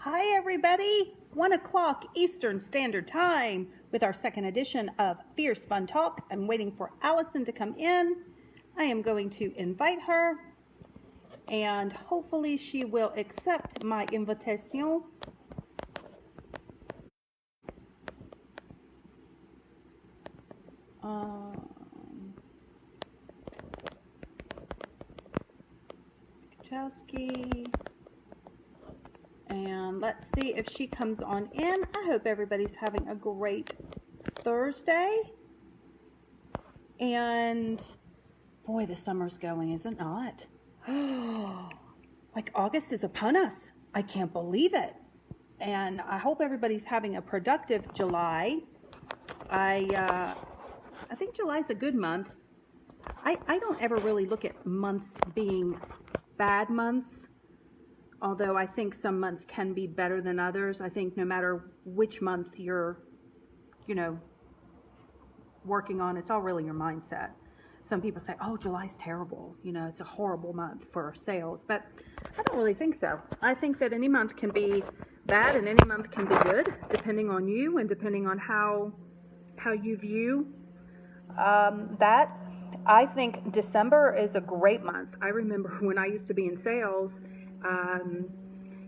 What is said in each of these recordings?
Hi everybody, 1 o'clock Eastern Standard Time with our second edition of Fierce Fun Talk. I'm waiting for Allison to come in. I am going to invite her and hopefully she will accept my invitation. Chowski. And let's see if she comes on in. I hope everybody's having a great Thursday. And boy, the summer's going, is it not? Like August is upon us. I can't believe it. And I hope everybody's having a productive July. I think July's a good month. I don't ever really look at months being bad months. Although I think some months can be better than others. I think no matter which month you're, working on, it's all really your mindset. Some people say, oh, July's terrible. It's a horrible month for sales. But I don't really think so. I think that any month can be bad and any month can be good, depending on you and depending on how you view that. I think December is a great month. I remember when I used to be in sales,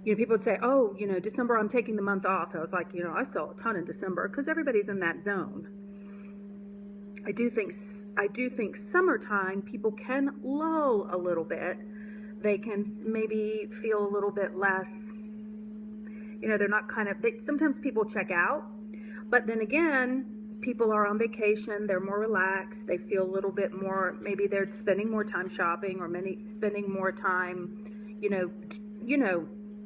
people would say, oh, December, I'm taking the month off. I was like, I sell a ton in December because everybody's in that zone. I do think summertime, people can lull a little bit. They can maybe feel a little bit less, they're not sometimes people check out, but then again, people are on vacation, they're more relaxed, they feel a little bit more, maybe they're spending more time shopping or spending more time,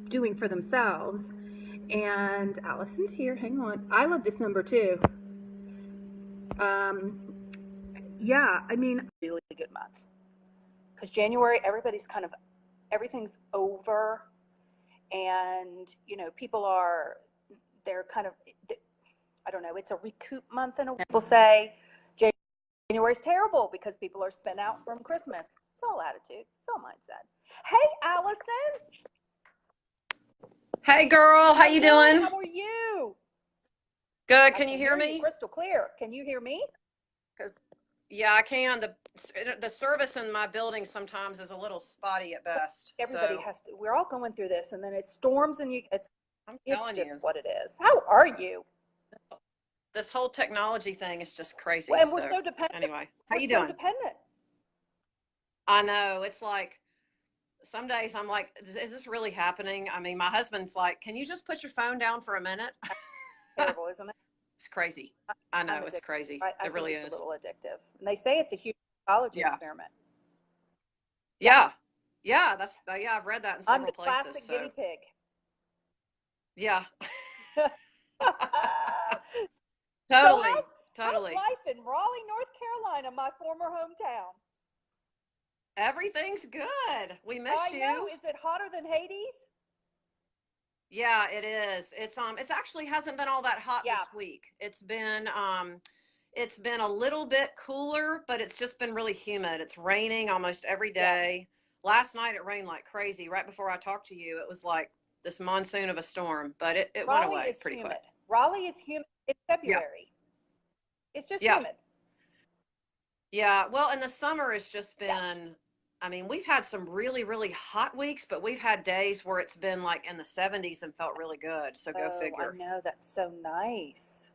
doing for themselves. And Allison's here, hang on. I love December too. Really good month. Because January, everything's over and, people they're kind of, I don't know, it's a recoup month and people say January's terrible because people are spent out from Christmas. It's all attitude. It's all mindset. Hey, Allison. Hey, girl. How you doing? How are you? Good. Can you hear me? Crystal clear. Can you hear me? Yeah, I can. The service in my building sometimes is a little spotty at best. Everybody has to. We're all going through this, and then it storms, and it's just what it is. How are you? This whole technology thing is just crazy. Well, and we're so dependent. Anyway, how you doing? So dependent. I know. It's like some days I'm like, is this really happening? I mean, my husband's like, can you just put your phone down for a minute? Terrible, isn't it? It's crazy. I know, it's crazy. It really is. It's a little addictive. And they say it's a huge psychology experiment. Yeah. Yeah, I've read that in several places. I'm the classic guinea pig. Yeah. Totally. How's life in Raleigh, North Carolina, my former hometown? Everything's good. We miss you. I know. Is it hotter than Hades? Yeah, it is. It's actually hasn't been all that hot this week. It's been a little bit cooler, but it's just been really humid. It's raining almost every day. Yeah. Last night it rained like crazy. Right before I talked to you, it was like this monsoon of a storm, but it went away pretty quick. Raleigh is humid in February. Yeah. It's just humid. Yeah, well, and the summer has just been, I mean, we've had some really, really hot weeks, but we've had days where it's been like in the 70s and felt really good. So go figure. I know, that's so nice.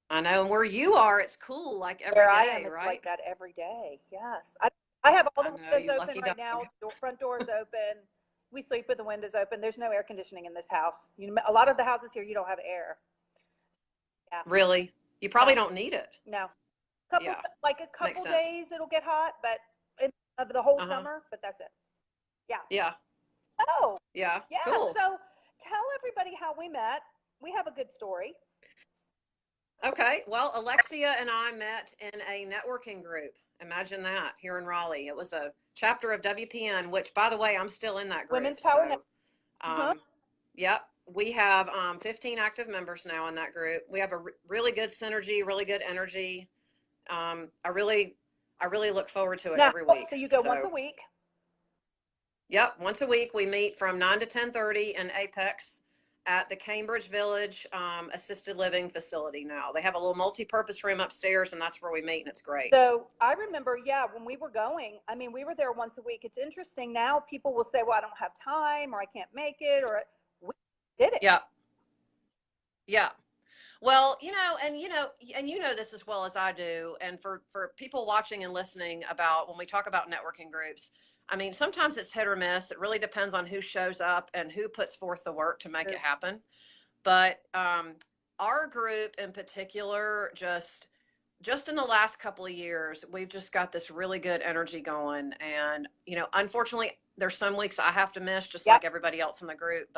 I know, and where you are, it's cool like every day, where I am, it's right? like that every day. Yes, I have all the windows open right now. The front door is open. We sleep with the windows open. There's no air conditioning in this house. A lot of the houses here, you don't have air. Yeah. Really? You probably don't need it. No. A couple days it'll get hot, but of the whole summer, but that's it. Yeah. Yeah. Oh. Yeah. Yeah. Cool. So tell everybody how we met. We have a good story. Okay. Well, Allexia and I met in a networking group. Imagine that, here in Raleigh. It was a chapter of WPN, which, by the way, I'm still in that group. Women's Power Network. Yep. We have 15 active members now in that group. We have a really good synergy, really good energy. I really look forward to it every week. So you go once a week? Yep, once a week. We meet from 9 to 10:30 in Apex, at the Cambridge Village assisted living facility now. They have a little multi-purpose room upstairs, and that's where we meet, and it's great. So I remember, yeah, when we were going, I mean, we were there once a week. It's interesting now. People will say, well, I don't have time, or I can't make it, or we did it. Yeah. Yeah. Well, and you know this as well as I do. And for people watching and listening about when we talk about networking groups, I mean, sometimes it's hit or miss. It really depends on who shows up and who puts forth the work to make it happen. But our group in particular, just in the last couple of years, we've just got this really good energy going. And, unfortunately, there's some weeks I have to miss just like everybody else in the group,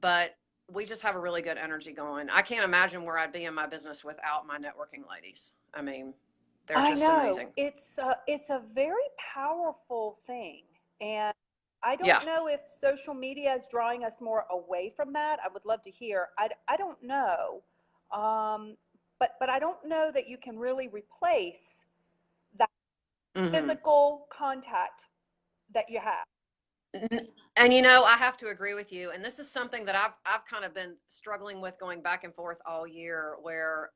but we just have a really good energy going. I can't imagine where I'd be in my business without my networking ladies. I mean, they're just amazing. It's a very powerful thing. And I don't know if social media is drawing us more away from that. I would love to hear. I don't know. But I don't know that you can really replace that physical contact that you have. And I have to agree with you. And this is something that I've kind of been struggling with going back and forth all year where,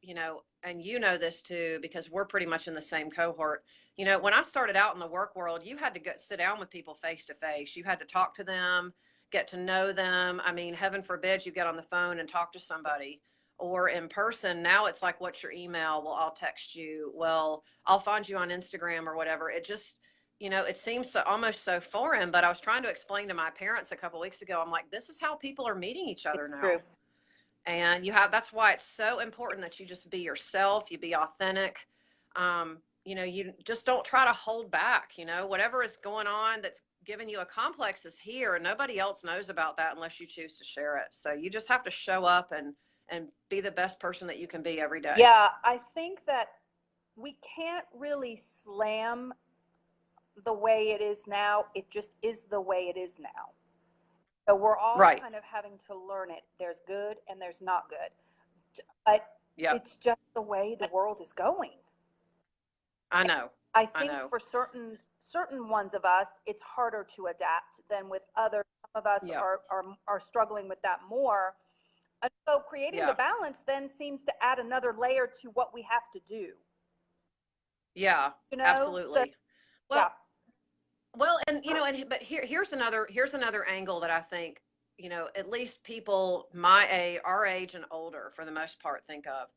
and this too, because we're pretty much in the same cohort. When I started out in the work world, you had to go sit down with people face to face. You had to talk to them, get to know them. I mean, heaven forbid you get on the phone and talk to somebody or in person. Now it's like, what's your email? Well, I'll text you. Well, I'll find you on Instagram or whatever. It just, it seems almost so foreign, but I was trying to explain to my parents a couple of weeks ago. I'm like, this is how people are meeting each other now. True. And that's why it's so important that you just be yourself, you be authentic. You just don't try to hold back, whatever is going on that's giving you a complex is here and nobody else knows about that unless you choose to share it. So you just have to show up and be the best person that you can be every day. Yeah. I think that we can't really slam the way it is now. It just is the way it is now. So we're all kind of having to learn it. There's good and there's not good. But it's just the way the world is going. I know. I think for certain ones of us, it's harder to adapt than with others. Some of us are struggling with that more. And so creating the balance then seems to add another layer to what we have to do. Yeah, absolutely. So, well, and but here's another angle that I think, at least people our age and older for the most part think of,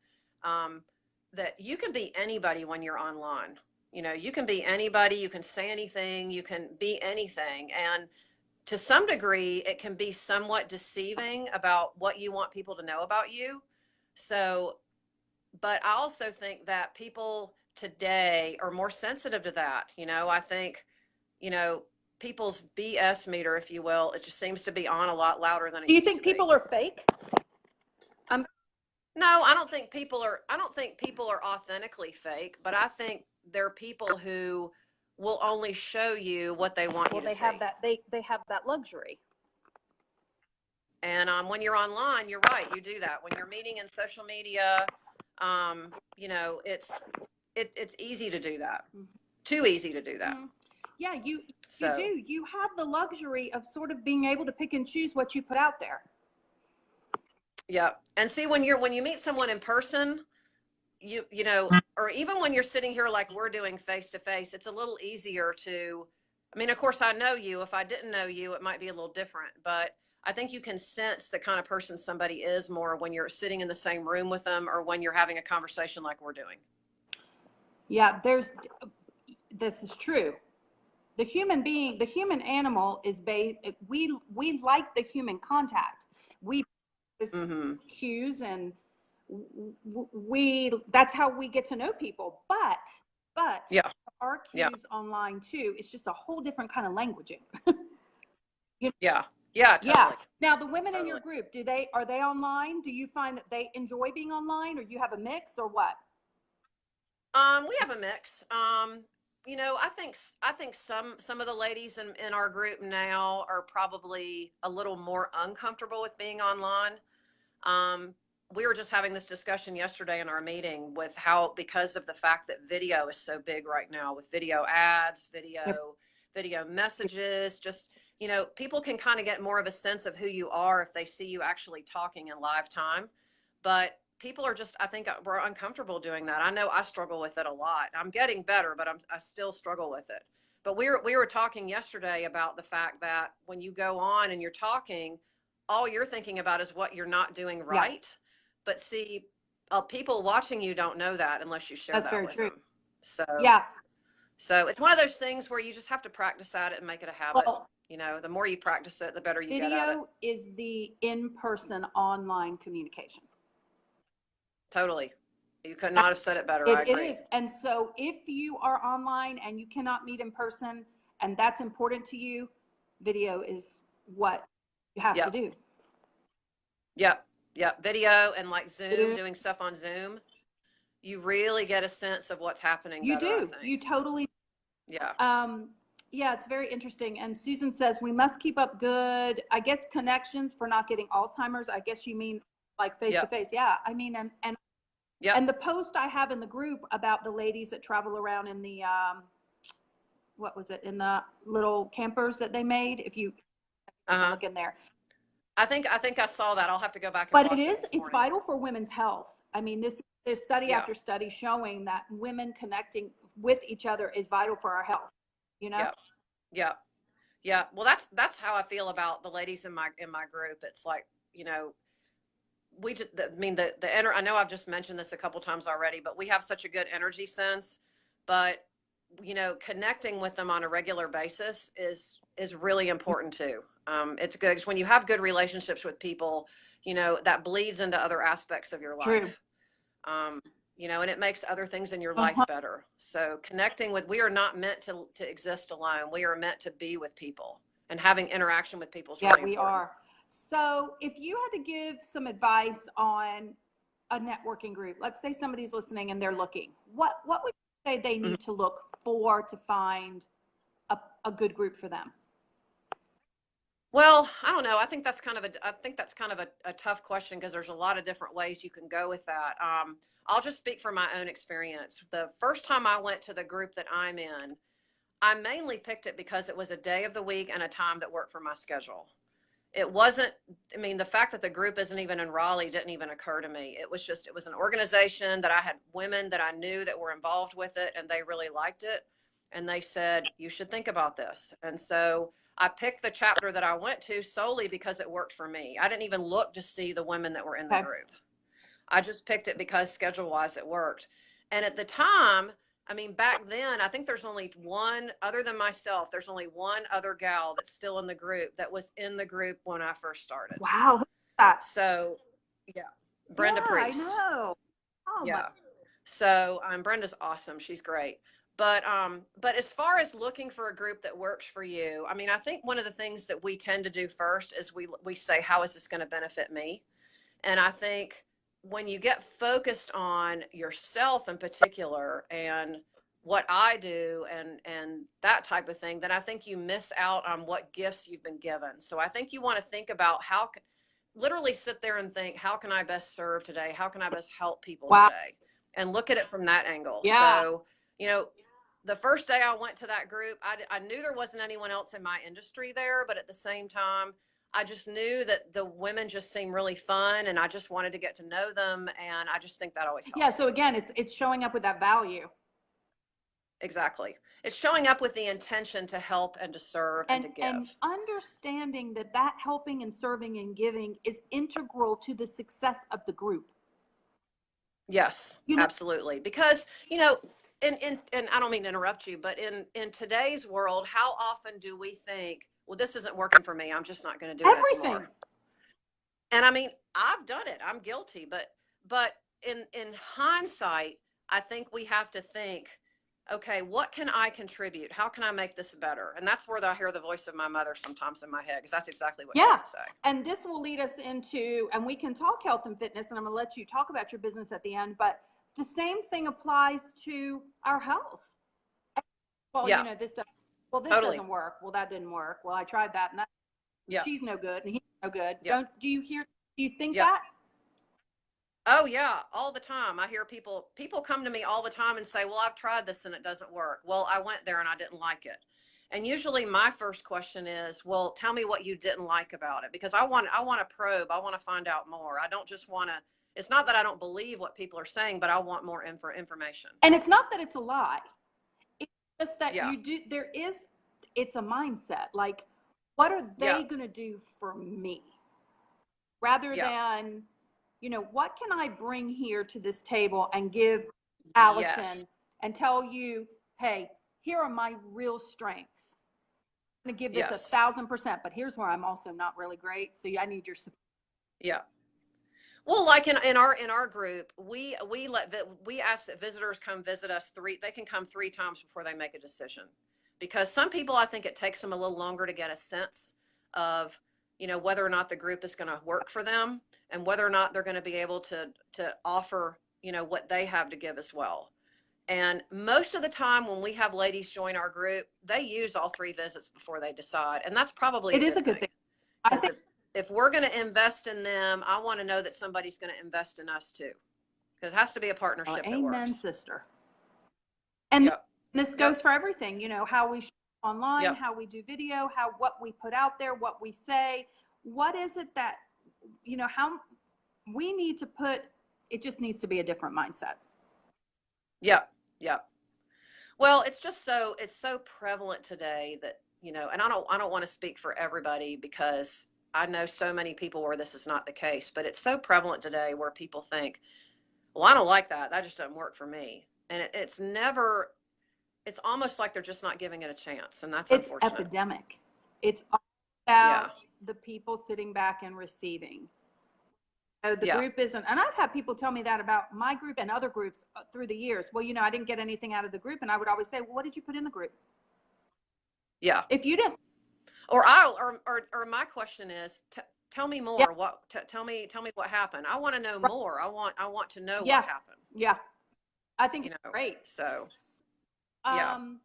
that you can be anybody when you're online. You can be anybody, you can say anything, you can be anything. And to some degree, it can be somewhat deceiving about what you want people to know about you. So, but I also think that people today are more sensitive to that. I think, people's BS meter, if you will, it just seems to be on a lot louder than it used to be. Do you think people are fake? No, I don't think people are authentically fake, but I think there are people who will only show you what they want you to see. They have that luxury. And when you're online, you're right, you do that. When you're meeting in social media, it's easy to do that. Too easy to do that. Yeah, you do. You have the luxury of sort of being able to pick and choose what you put out there. Yeah. And see, when you meet someone in person, or even when you're sitting here like we're doing face to face, it's a little easier to, I mean, of course I know you. If I didn't know you, it might be a little different, but I think you can sense the kind of person somebody is more when you're sitting in the same room with them or when you're having a conversation like we're doing. Yeah, this is true. The human animal is based, we like the human contact. We cues and that's how we get to know people. But our cues online too, it's just a whole different kind of languaging. Yeah, totally. Now the women in your group, are they online? Do you find that they enjoy being online, or you have a mix, or what? We have a mix. I think some of the ladies in our group now are probably a little more uncomfortable with being online. We were just having this discussion yesterday in our meeting with how, because of the fact that video is so big right now with video ads, video messages, just, people can kind of get more of a sense of who you are if they see you actually talking in live time. But people are just, I think we're uncomfortable doing that. I know I struggle with it a lot. I'm getting better, but I still struggle with it. But we were talking yesterday about the fact that when you go on and you're talking, all you're thinking about is what you're not doing right. But see, people watching you don't know that unless you share That's that very with true. them. So Yeah. so it's one of those things where you just have to practice at it and make it a habit. Well, The more you practice it, the better you get at it. video is the in-person online communication. Totally. You could not have said it better. I It agree. is. And so if you are online and you cannot meet in person and that's important to you, video is what you have to do. Yep. Video and like Zoom, doing stuff on Zoom, you really get a sense of what's happening. You better, do. I think. You totally. Yeah. Yeah, it's very interesting. And Susan says we must keep up good, I guess, connections for not getting Alzheimer's. I guess you mean like face to face. Yeah. I mean, and the post I have in the group about the ladies that travel around in the, what was it, in the little campers that they made, if you look in there. I think I saw that. I'll have to go back and But watch it's vital for women's health. I mean, there's study after study showing that women connecting with each other is vital for our health, Yeah. Well, that's how I feel about the ladies in my group. It's like, we just, I know I've just mentioned this a couple times already, but we have such a good energy sense, but connecting with them on a regular basis is really important too. It's good because when you have good relationships with people, that bleeds into other aspects of your life. And it makes other things in your life better. So we are not meant to exist alone. We are meant to be with people, and having interaction with people is really important. Yeah, we are. So if you had to give some advice on a networking group, let's say somebody's listening and they're looking, what would you say they need to look for to find a good group for them? Well, I don't know. I think that's kind of a tough question because there's a lot of different ways you can go with that. I'll just speak from my own experience. The first time I went to the group that I'm in, I mainly picked it because it was a day of the week and a time that worked for my schedule. It wasn't, the fact that the group isn't even in Raleigh didn't even occur to me. It was an organization that I had women that I knew that were involved with it, and they really liked it. And they said, you should think about this. And so I picked the chapter that I went to solely because it worked for me. I didn't even look to see the women that were in the group. I just picked it because schedule-wise it worked. And at the time, back then, I think there's only one, other than myself, there's only one other gal that's still in the group that was in the group when I first started. Wow. Who's that? So, Brenda Priest. I know. Oh, So Brenda's awesome. She's great. But as far as looking for a group that works for you, I think one of the things that we tend to do first is we say, how is this going to benefit me? And I think when you get focused on yourself in particular and what I do and that type of thing, then I think you miss out on what gifts you've been given. So I think you want to think about literally sit there and think, how can I best serve today? How can I best help people today? And look at it from that angle. Yeah. So, the first day I went to that group, I knew there wasn't anyone else in my industry there, but at the same time, I just knew that the women just seemed really fun, and I just wanted to get to know them, and I just think that always helps. Yeah, so again, it's showing up with that value. Exactly. It's showing up with the intention to help and to serve and to give. And understanding that helping and serving and giving is integral to the success of the group. Yes, absolutely. Because, and I don't mean to interrupt you, but in today's world, how often do we think, well, this isn't working for me, I'm just not going to do it anymore. And I've done it. I'm guilty, but in hindsight, I think we have to think, okay, what can I contribute? How can I make this better? And that's where I hear the voice of my mother sometimes in my head, because that's exactly what she would say. And this will lead us into, and we can talk health and fitness, and I'm going to let you talk about your business at the end, but the same thing applies to our health. Well, this doesn't work. Well, that didn't work. Well, I tried that, and she's no good, and he's no good. Do you think that? Oh yeah, all the time. I hear people come to me all the time and say, well, I've tried this and it doesn't work. Well, I went there and I didn't like it. And usually my first question is, well, tell me what you didn't like about it, because I want to probe. I want to find out more. I don't just want to, it's not that I don't believe what people are saying, but I want more information. And it's not that it's a lie. It's just that Yeah. it's a mindset. Like, what are Yeah. they going to do for me? Rather Yeah. than, what can I bring here to this table and give Allison Yes. and tell you, hey, here are my real strengths. I'm going to give this Yes. 1,000%, but here's where I'm also not really great. So I need your support. Yeah. Well, like in our group, we ask that visitors come visit us they can come 3 times before they make a decision, because some people, I think it takes them a little longer to get a sense of, whether or not the group is going to work for them, and whether or not they're going to be able to offer, what they have to give as well. And most of the time when we have ladies join our group, they use all 3 visits before they decide, and that's probably It a is a good good thing. thing. I Because think if we're going to invest in them, I want to know that somebody's going to invest in us too, because it has to be a partnership that amen, works. sister. And Yep. this goes for everything, how we show online, Yep. how we do video, what we put out there, what we say. What is it that, how we need to put, it just needs to be a different mindset. Yep. Yep. Well, it's so prevalent today that, and I don't want to speak for everybody, because I know so many people where this is not the case, but it's so prevalent today where people think, well, I don't like that. That just doesn't work for me. And it's almost like they're just not giving it a chance. And that's It's unfortunate. epidemic. It's all about Yeah. the people sitting back and receiving. So the Yeah. group isn't, and I've had people tell me that about my group and other groups through the years. Well, I didn't get anything out of the group. And I would always say, well, what did you put in the group? Yeah. If you didn't, Or my question is, tell me more. yeah, Tell me what happened. I want to know right, more. I want to know yeah, what happened. yeah. I think it's great. So yeah. Um,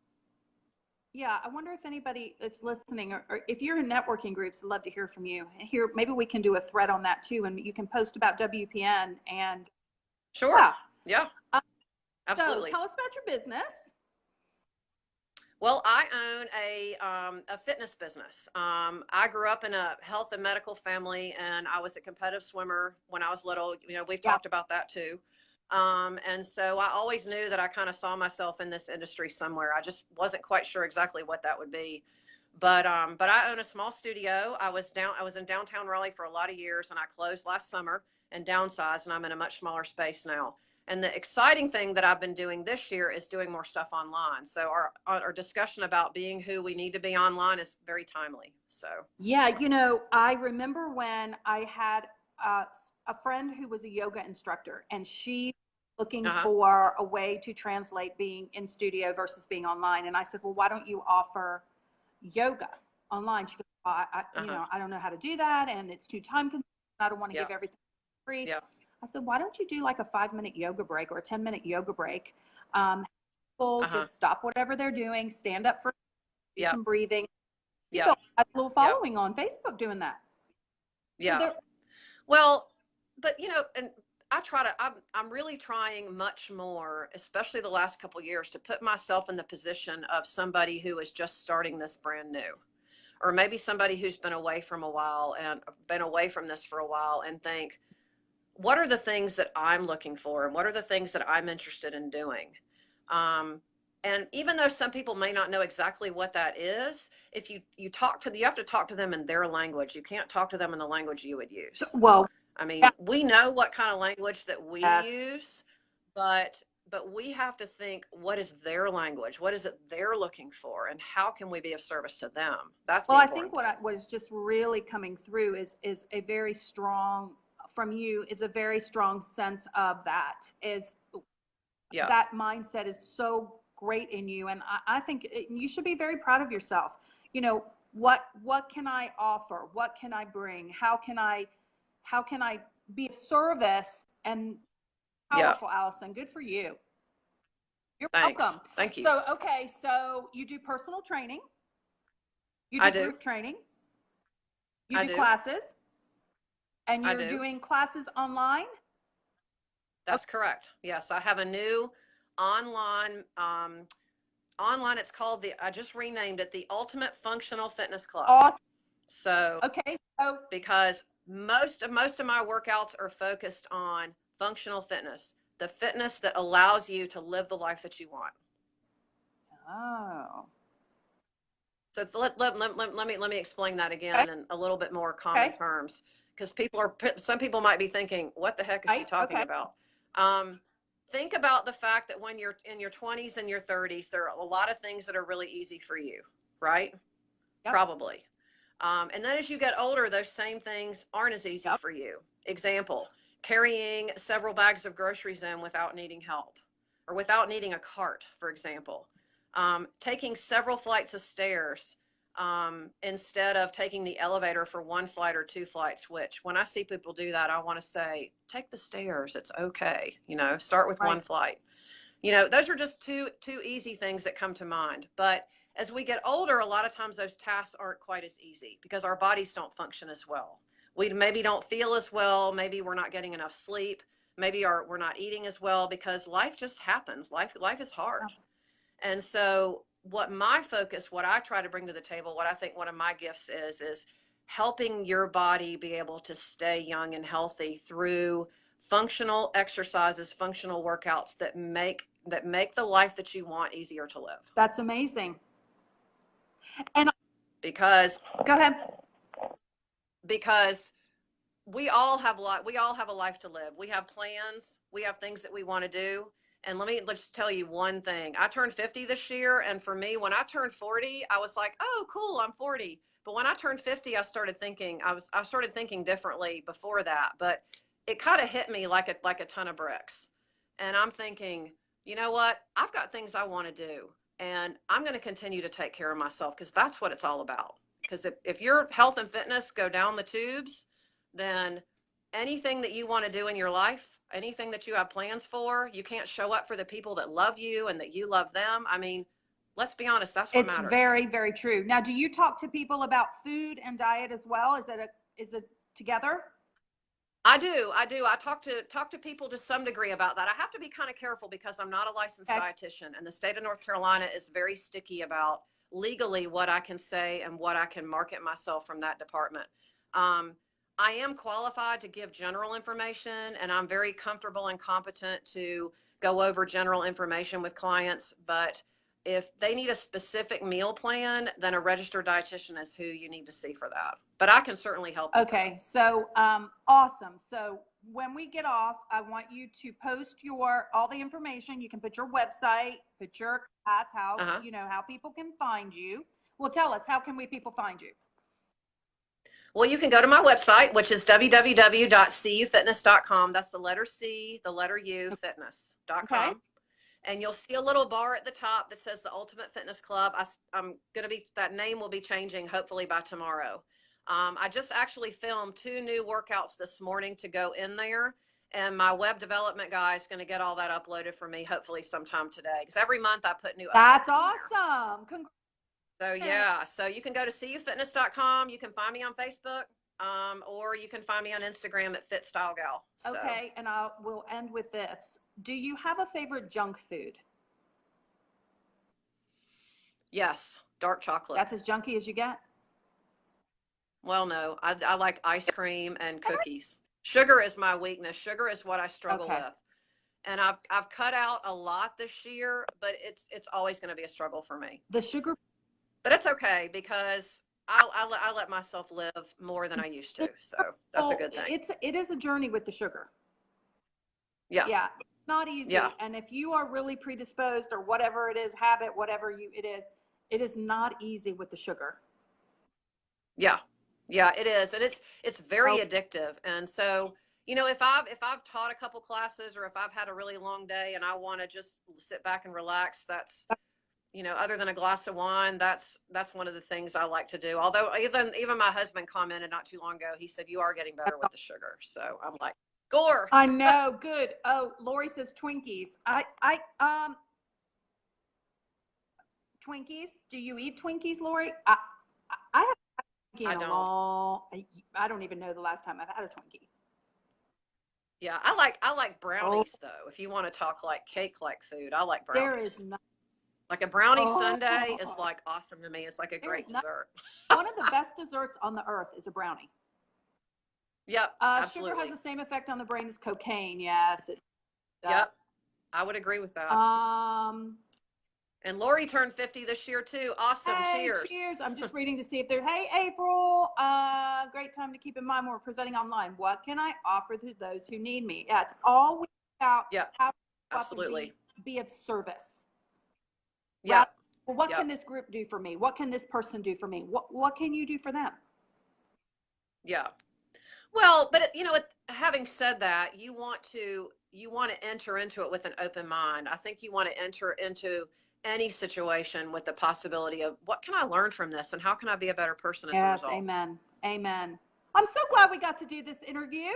yeah, I wonder if anybody that's listening, or if you're in networking groups, I'd love to hear from you. Here, maybe we can do a thread on that too, and you can post about WPN. And Sure. Yeah. Um, Absolutely. So tell us about your business. Well, I own a fitness business. I grew up in a health and medical family, and I was a competitive swimmer when I was little. We've talked about that too. And so I always knew that I kind of saw myself in this industry somewhere. I just wasn't quite sure exactly what that would be. But I own a small studio. I was in downtown Raleigh for a lot of years, and I closed last summer and downsized, and I'm in a much smaller space now. And the exciting thing that I've been doing this year is doing more stuff online. So our discussion about being who we need to be online is very timely. So yeah, I remember when I had a friend who was a yoga instructor, and she looking for a way to translate being in studio versus being online. And I said, well, why don't you offer yoga online? She goes, I don't know how to do that, and it's too time consuming. I don't want to give everything free. Yeah. I said, why don't you do like a 5-minute yoga break or a 10-minute yoga break? People just stop whatever they're doing, stand up for some breathing. You built a little following on Facebook doing that. Yeah. So well, but and I'm really trying much more, especially the last couple of years, to put myself in the position of somebody who is just starting this brand new, or maybe somebody who's been away from a while and been away from this for a while, and think, what are the things that I'm looking for, and what are the things that I'm interested in doing? And even though some people may not know exactly what that is, if you have to talk to them in their language. You can't talk to them in the language you would use. well, I mean, we know what kind of language that we use, but we have to think, what is their language? What is it they're looking for? And how can we be of service to them? That's well, I think what is just really coming through is a very strong, from you, is a very strong sense of that, is that mindset is so great in you. And I think you should be very proud of yourself. What can I offer? What can I bring? How can I be of service and powerful, Allison? Good for you. You're welcome. Thank you. So, okay. So you do personal training. You do group training. You do classes. And you're doing classes online? That's correct. Yes. I have a new online Online, it's called I just renamed it the Ultimate Functional Fitness Club. Awesome. So, Okay. So, because most of my workouts are focused on functional fitness, the fitness that allows you to live the life that you want. oh. So let me explain that again in a little bit more common terms, because some people might be thinking, what the heck is she talking about? Think about the fact that when you're in your 20s and your 30s, there are a lot of things that are really easy for you, right? Yep. Probably. And then as you get older, those same things aren't as easy for you. Example, carrying several bags of groceries in without needing help, or without needing a cart, for example. Taking several flights of stairs instead of taking the elevator for one flight or two flights, which when I see people do that, I want to say, take the stairs. It's okay. Start with one flight. Those are just two easy things that come to mind. But as we get older, a lot of times those tasks aren't quite as easy because our bodies don't function as well. We maybe don't feel as well. Maybe we're not getting enough sleep. Maybe we're not eating as well because life just happens. Life is hard. And so what I try to bring to the table, what I think one of my gifts is helping your body be able to stay young and healthy through functional exercises, functional workouts that make the life that you want easier to live. That's amazing. And because go ahead. Because we all have a life to live. We have plans, we have things that we want to do. And let's just tell you one thing. I turned 50 this year, and for me, when I turned 40, I was like, oh, cool, I'm 40. But when I turned 50, I started thinking differently before that, but it kind of hit me like a ton of bricks. And I'm thinking, you know what? I've got things I want to do, and I'm going to continue to take care of myself because that's what it's all about. Because if your health and fitness go down the tubes, then anything that you want to do in your life, anything that you have plans for, you can't show up for the people that love you and that you love them. I mean, let's be honest, that's what matters. It's very, very true. Now, do you talk to people about food and diet as well? Is it together? I do. I talk to people to some degree about that. I have to be kind of careful because I'm not a licensed dietitian, and the state of North Carolina is very sticky about legally what I can say and what I can market myself from that department. I am qualified to give general information, and I'm very comfortable and competent to go over general information with clients. But if they need a specific meal plan, then a registered dietitian is who you need to see for that. But I can certainly help. Okay, so awesome. So when we get off, I want you to post all the information. You can put your website, put your class, how people can find you. Well, tell us, how can people find you? Well, you can go to my website, which is www.cufitness.com. That's the letter C, the letter U, fitness.com. Okay. And you'll see a little bar at the top that says the Ultimate Fitness Club. That name will be changing hopefully by tomorrow. I just actually filmed 2 new workouts this morning to go in there. And my web development guy is going to get all that uploaded for me hopefully sometime today. Because every month I put new updates. That's awesome. So yeah, so you can go to cufitness.com. You can find me on Facebook, or you can find me on Instagram at FitStyleGal. So. Okay, and we'll end with this. Do you have a favorite junk food? Yes, dark chocolate. That's as junky as you get? Well, no, I like ice cream and cookies. Sugar is my weakness. Sugar is what I struggle with. And I've cut out a lot this year, but it's always going to be a struggle for me. The sugar. But it's okay because I let myself live more than I used to. So that's a good thing. It is a journey with the sugar. Yeah. Yeah. It's not easy. Yeah. And if you are really predisposed or whatever it is, habit, it is not easy with the sugar. Yeah. Yeah, it is. And it's very addictive. And so, if I've taught a couple classes or if I've had a really long day and I want to just sit back and relax, that's other than a glass of wine, that's one of the things I like to do. Although even my husband commented not too long ago, he said, you are getting better with the sugar. So I'm like, score. I know. Good. Oh, Lori says Twinkies. Twinkies. Do you eat Twinkies, Lori? I have a Twinkie in a long, I don't even know the last time I've had a Twinkie. Yeah, I like brownies though. If you want to talk like cake like food, I like brownies. There is Like a brownie sundae is Oh, like awesome to me. It's like a there is great not dessert. one of the best desserts on the earth is a brownie. Yep, Sugar has absolutely. the same effect on the brain as cocaine. Yes, it does. Yep, I would agree with that. Um, And Lori turned 50 this year too. Awesome. Hey, Cheers. cheers. I'm just reading to see if they're, hey, April, great time to keep in mind when we're presenting online. What can I offer to those who need me? Yeah, it's always about Yep, how to absolutely. be of service. Rather, Yep, well, what can yep, this group do for me? What can this person do for me? What can you do for them? yeah. Well, but having said that, you want to enter into it with an open mind. I think you want to enter into any situation with the possibility of what can I learn from this and how can I be a better person as a Yes, result? amen. Amen. I'm so glad we got to do this interview.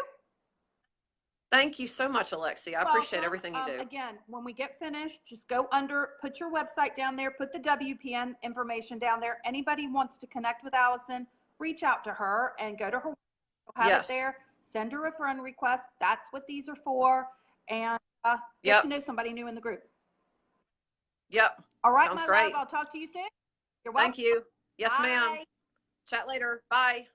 Thank you so much, Alexia. I appreciate Welcome. everything you do. Again, when we get finished, just go under, put your website down there, put the WPN information down there. Anybody wants to connect with Allison, reach out to her and go to her. Have it Yes. there. Send her a friend request. That's what these are for. And get to Yep. know somebody new in the group. Yep. All right, Sounds my love. great. I'll talk to you soon. You're welcome. Thank you. Yes, ma'am. Bye. Chat later. Bye.